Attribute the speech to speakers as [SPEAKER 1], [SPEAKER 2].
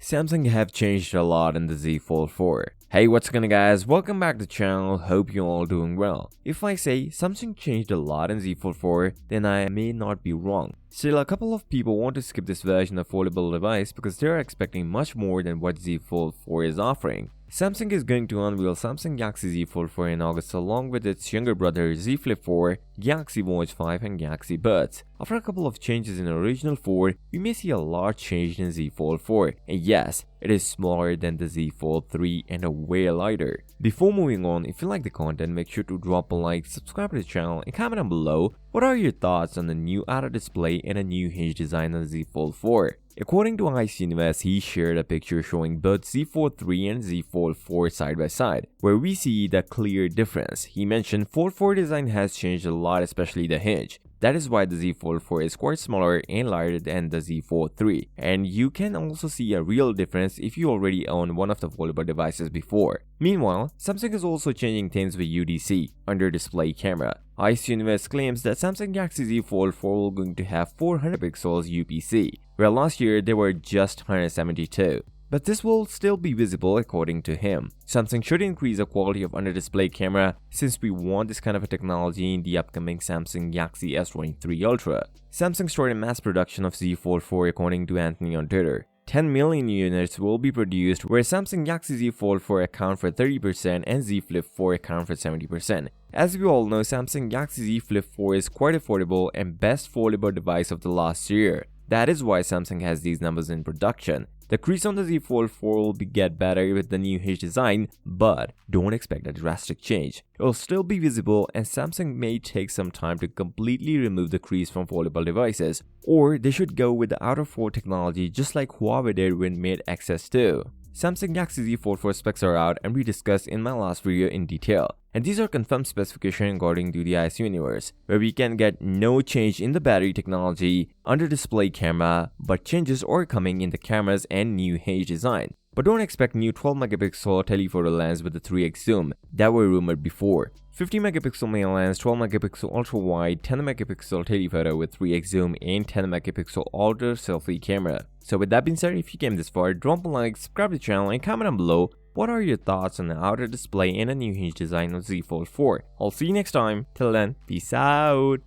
[SPEAKER 1] Samsung have changed a lot in the Z Fold 4. Hey, what's going on guys, welcome back to the channel, hope you're all doing well. If I say Samsung changed a lot in Z Fold 4, then I may not be wrong. Still, a couple of people want to skip this version of foldable device because they are expecting much more than what Z Fold 4 is offering. Samsung is going to unveil Samsung Galaxy Z Fold 4 in August along with its younger brother Z Flip 4, Galaxy Watch 5 and Galaxy Buds. After a couple of changes in the original 4, we may see a large change in Z Fold 4, and yes, it is smaller than the Z Fold 3 and a way lighter. Before moving on, if you like the content, make sure to drop a like, subscribe to the channel and comment down below what are your thoughts on the new outer display and a new hinge design on the Z Fold 4. According to Ice Universe, he shared a picture showing both Z Fold 3 and Z Fold 4 side by side, where we see the clear difference. He mentioned Fold 4 design has changed a lot, especially the hinge. That is why the Z Fold 4 is quite smaller and lighter than the Z Fold 3. And you can also see a real difference if you already own one of the foldable devices before. Meanwhile, Samsung is also changing things with UDC, under display camera. Ice Universe claims that Samsung Galaxy Z Fold 4 will going to have 400 pixels UPC, where last year they were just 172. But this will still be visible according to him. Samsung should increase the quality of under-display camera since we want this kind of a technology in the upcoming Samsung Galaxy S23 Ultra. Samsung started mass production of Z Fold 4 according to Anthony on Twitter. 10 million units will be produced where Samsung Galaxy Z Fold 4 account for 30% and Z Flip 4 account for 70%. As we all know, Samsung Galaxy Z Flip 4 is quite affordable and best foldable device of the last year. That is why Samsung has these numbers in production. The crease on the Z Fold 4 will get better with the new hinge design, but don't expect a drastic change. It will still be visible and Samsung may take some time to completely remove the crease from foldable devices, or they should go with the outer fold technology just like Huawei did with Mate XS2. Samsung Galaxy Z Fold 4 specs are out and we discussed in my last video in detail. And these are confirmed specifications according to the Ice Universe, where we can get no change in the battery technology, under display camera, but changes are coming in the cameras and new hinge design. But don't expect new 12 megapixel telephoto lens with the 3x zoom that were rumored before. 50 megapixel main lens, 12 megapixel ultra wide, 10 megapixel telephoto with 3x zoom and 10 megapixel ultra selfie camera. So with that being said, if you came this far, drop a like, subscribe to the channel and comment down below what are your thoughts on the outer display and a new hinge design of Z Fold 4. I'll see you next time. Till then, peace out.